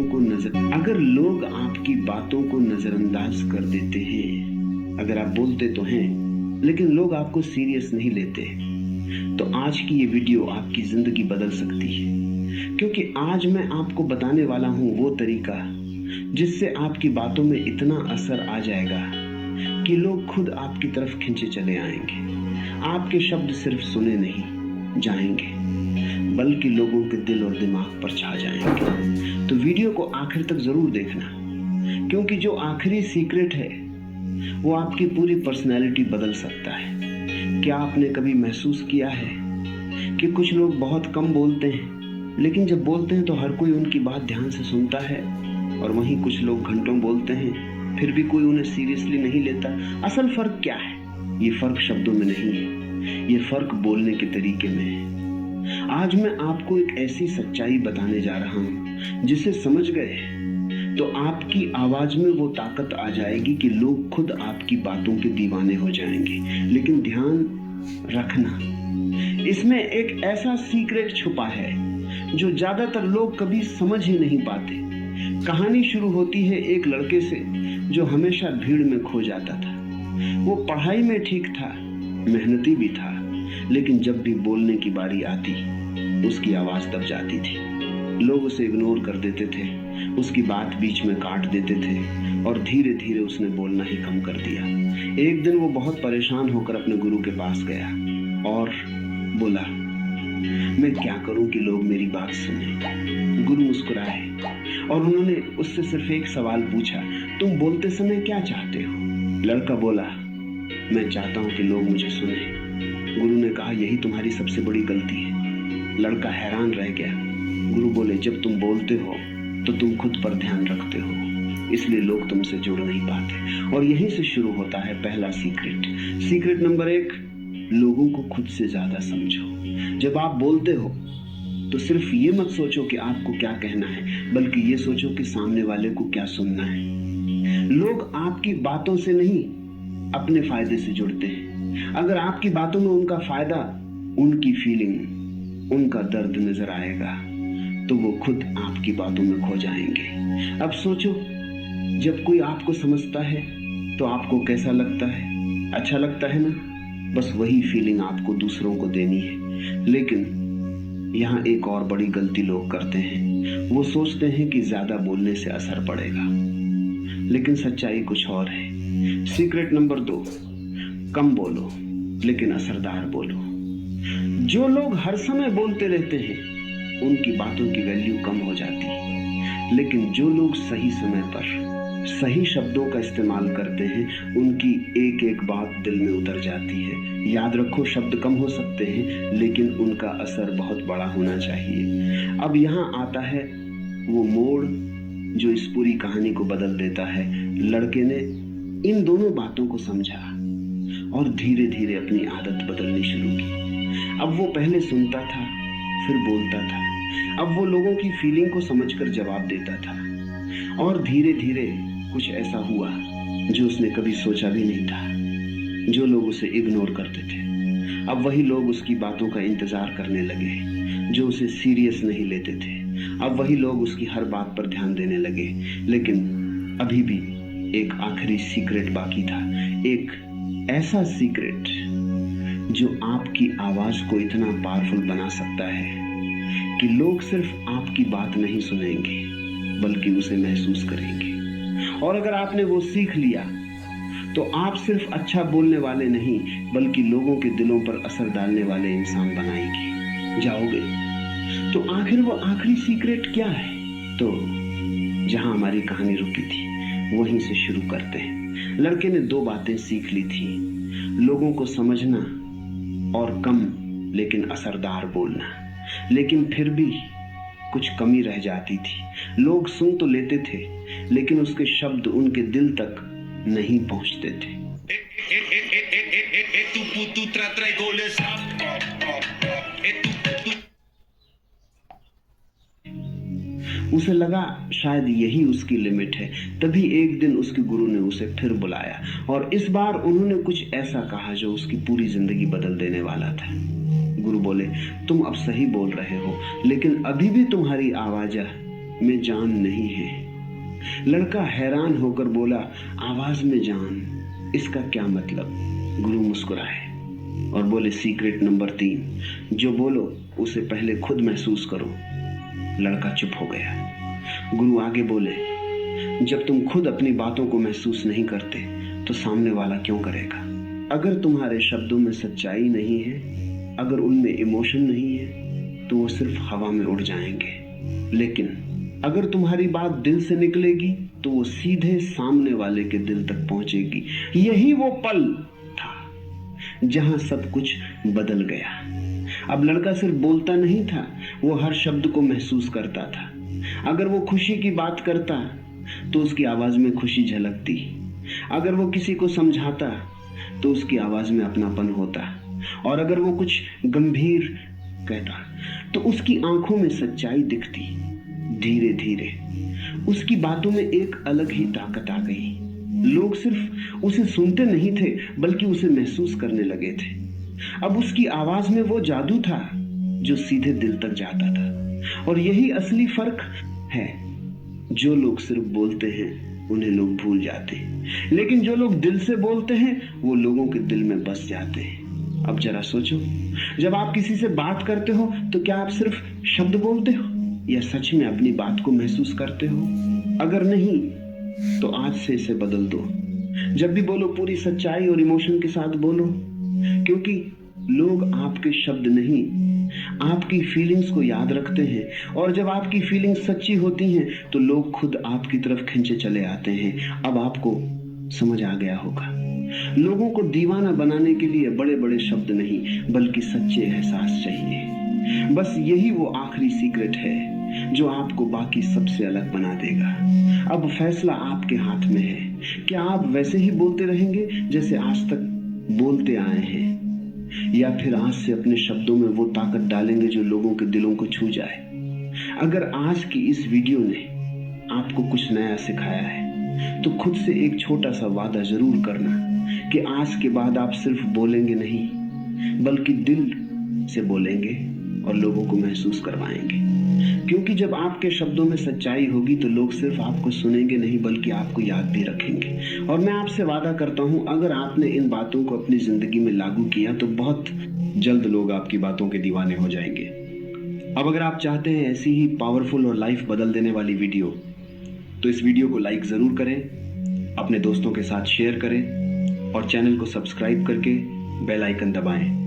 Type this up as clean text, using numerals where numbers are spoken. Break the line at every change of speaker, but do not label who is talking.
अगर लोग आपकी बातों को नजरअंदाज कर देते हैं, अगर आप बोलते तो हैं लेकिन लोग आपको सीरियस नहीं लेते, तो आज की ये वीडियो आपकी जिंदगी बदल सकती है। क्योंकि आज मैं आपको बताने वाला हूं वो तरीका जिससे आपकी बातों में इतना असर आ जाएगा कि लोग खुद आपकी तरफ खींचे चले आएंगे। आपके शब्द सिर्फ सुने नहीं जाएंगे बल्कि लोगों के दिल और दिमाग पर छा जाएंगे। तो वीडियो को आखिर तक जरूर देखना, क्योंकि जो आखिरी सीक्रेट है वो आपकी पूरी पर्सनैलिटी बदल सकता है। क्या आपने कभी महसूस किया है कि कुछ लोग बहुत कम बोलते हैं, लेकिन जब बोलते हैं तो हर कोई उनकी बात ध्यान से सुनता है, और वहीं कुछ लोग घंटों बोलते हैं फिर भी कोई उन्हें सीरियसली नहीं लेता। असल फर्क क्या है? ये फर्क शब्दों में नहीं है, ये फर्क बोलने के तरीके में है। आज मैं आपको एक ऐसी सच्चाई बताने जा रहा हूं जिसे समझ गए तो आपकी आवाज में वो ताकत आ जाएगी कि लोग खुद आपकी बातों के दीवाने हो जाएंगे। लेकिन ध्यान रखना, इसमें एक ऐसा सीक्रेट छुपा है जो ज्यादातर लोग कभी समझ ही नहीं पाते। कहानी शुरू होती है एक लड़के से जो हमेशा भीड़ में खो जाता था। वो पढ़ाई में ठीक था, मेहनती भी था, लेकिन जब भी बोलने की बारी आती उसकी आवाज दब जाती थी। लोग उसे इग्नोर कर देते थे, उसकी बात बीच में काट देते थे, और धीरे धीरे उसने बोलना ही कम कर दिया। एक दिन वो बहुत परेशान होकर अपने गुरु के पास गया और बोला, मैं क्या करूं कि लोग मेरी बात सुने। गुरु मुस्कुराए और उन्होंने उससे सिर्फ एक सवाल पूछा, तुम बोलते समय क्या चाहते हो? लड़का बोला, मैं चाहता हूं कि लोग मुझे सुने। गुरु ने कहा, यही तुम्हारी सबसे बड़ी गलती है। लड़का हैरान रह गया। गुरु बोले, जब तुम बोलते हो तो तुम खुद पर ध्यान रखते हो, इसलिए लोग तुमसे जुड़ नहीं पाते। और यहीं से शुरू होता है पहला सीक्रेट। सीक्रेट नंबर 1, लोगों को खुद से ज्यादा समझो। जब आप बोलते हो तो सिर्फ ये मत सोचो कि आपको क्या कहना है, बल्कि ये सोचो कि सामने वाले को क्या सुनना है। लोग आपकी बातों से नहीं, अपने फायदे से जुड़ते हैं। अगर आपकी बातों में उनका फायदा, उनकी फीलिंग, उनका दर्द नजर आएगा तो वो खुद आपकी बातों में खो जाएंगे। अब सोचो, जब कोई आपको समझता है तो आपको कैसा लगता है? अच्छा लगता है ना? बस वही फीलिंग आपको दूसरों को देनी है। लेकिन यहाँ एक और बड़ी गलती लोग करते हैं। वो सोचते हैं कि ज्यादा बोलने से असर पड़ेगा, लेकिन सच्चाई कुछ और है। सीक्रेट नंबर 2, कम बोलो लेकिन असरदार बोलो। जो लोग हर समय बोलते रहते हैं उनकी बातों की वैल्यू कम हो जाती है, लेकिन जो लोग सही समय पर सही शब्दों का इस्तेमाल करते हैं उनकी एक एक बात दिल में उतर जाती है। याद रखो, शब्द कम हो सकते हैं लेकिन उनका असर बहुत बड़ा होना चाहिए। अब यहाँ आता है वो मोड़ जो इस पूरी कहानी को बदल देता है। लड़के ने इन दोनों बातों को समझा और धीरे धीरे अपनी आदत बदलनी शुरू की। अब वो पहले सुनता था, फिर बोलता था। अब वो लोगों की फीलिंग को समझकर जवाब देता था, और धीरे धीरे कुछ ऐसा हुआ जो उसने कभी सोचा भी नहीं था। जो लोग उसे इग्नोर करते थे, अब वही लोग उसकी बातों का इंतजार करने लगे। जो उसे सीरियस नहीं लेते थे, अब वही लोग उसकी हर बात पर ध्यान देने लगे। लेकिन अभी भी एक आखिरी सीक्रेट बाकी था, एक ऐसा सीक्रेट जो आपकी आवाज को इतना पावरफुल बना सकता है कि लोग सिर्फ आपकी बात नहीं सुनेंगे बल्कि उसे महसूस करेंगे। और अगर आपने वो सीख लिया तो आप सिर्फ अच्छा बोलने वाले नहीं बल्कि लोगों के दिलों पर असर डालने वाले इंसान बनाएंगे जाओगे। तो आखिर वो आखिरी सीक्रेट क्या है? तो जहां हमारी कहानी रुकी थी वहीं से शुरू करते हैं। लड़के ने 2 बातें सीख ली थी, लोगों को समझना और कम लेकिन असरदार बोलना। लेकिन फिर भी कुछ कमी रह जाती थी। लोग सुन तो लेते थे लेकिन उसके शब्द उनके दिल तक नहीं पहुंचते थे। उसे लगा शायद यही उसकी लिमिट है। तभी एक दिन उसके गुरु ने उसे फिर बुलाया और इस बार उन्होंने कुछ ऐसा कहा जो उसकी पूरी जिंदगी बदल देने वाला था। गुरु बोले, तुम अब सही बोल रहे हो, लेकिन अभी भी तुम्हारी आवाज में जान नहीं है। लड़का हैरान होकर बोला, आवाज में जान, इसका क्या मतलब? गुरु मुस्कुराए और बोले, सीक्रेट नंबर 3, जो बोलो उसे पहले खुद महसूस करो। लड़का चुप हो गया। गुरु आगे बोले, जब तुम खुद अपनी बातों को महसूस नहीं करते तो सामने वाला क्यों करेगा? अगर तुम्हारे शब्दों में सच्चाई नहीं है, अगर उनमें इमोशन नहीं है, तो वो सिर्फ हवा में उड़ जाएंगे। लेकिन अगर तुम्हारी बात दिल से निकलेगी तो वो सीधे सामने वाले के दिल तक पहुंचेगी। यही वो पल था जहां सब कुछ बदल गया। अब लड़का सिर्फ बोलता नहीं था, वो हर शब्द को महसूस करता था। अगर वो खुशी की बात करता तो उसकी आवाज में खुशी झलकती। अगर वो किसी को समझाता तो उसकी आवाज में अपनापन होता। और अगर वो कुछ गंभीर कहता तो उसकी आंखों में सच्चाई दिखती। धीरे धीरे उसकी बातों में एक अलग ही ताकत आ गई। लोग सिर्फ उसे सुनते नहीं थे बल्कि उसे महसूस करने लगे थे। अब उसकी आवाज में वो जादू था जो सीधे दिल तक जाता था। और यही असली फर्क है। जो लोग सिर्फ बोलते हैं उन्हें लोग भूल जाते हैं, लेकिन जो लोग दिल से बोलते हैं वो लोगों के दिल में बस जाते हैं। अब जरा सोचो, जब आप किसी से बात करते हो तो क्या आप सिर्फ शब्द बोलते हो या सच में अपनी बात को महसूस करते हो? अगर नहीं तो आज से इसे बदल दो। जब भी बोलो पूरी सच्चाई और इमोशन के साथ बोलो, क्योंकि लोग आपके शब्द नहीं, आपकी फीलिंग्स को याद रखते हैं। और जब आपकी फीलिंग्स सच्ची होती हैं तो लोग खुद आपकी तरफ खींचे चले आते हैं। अब आपको समझ आ गया होगा, लोगों को दीवाना बनाने के लिए बड़े बड़े शब्द नहीं बल्कि सच्चे एहसास चाहिए। बस यही वो आखिरी सीक्रेट है जो आपको बाकी सबसे अलग बना देगा। अब फैसला आपके हाथ में है। क्या आप वैसे ही बोलते रहेंगे जैसे आज तक बोलते आए हैं, या फिर आज से अपने शब्दों में वो ताकत डालेंगे जो लोगों के दिलों को छू जाए? अगर आज की इस वीडियो ने आपको कुछ नया सिखाया है तो खुद से एक छोटा सा वादा जरूर करना कि आज के बाद आप सिर्फ बोलेंगे नहीं बल्कि दिल से बोलेंगे और लोगों को महसूस करवाएंगे। क्योंकि जब आपके शब्दों में सच्चाई होगी तो लोग सिर्फ आपको सुनेंगे नहीं बल्कि आपको याद भी रखेंगे। और मैं आपसे वादा करता हूं, अगर आपने इन बातों को अपनी जिंदगी में लागू किया तो बहुत जल्द लोग आपकी बातों के दीवाने हो जाएंगे। अब अगर आप चाहते हैं ऐसी ही पावरफुल और लाइफ बदल देने वाली वीडियो, तो इस वीडियो को लाइक जरूर करें, अपने दोस्तों के साथ शेयर करें और चैनल को सब्सक्राइब करके बेल आइकन दबाएं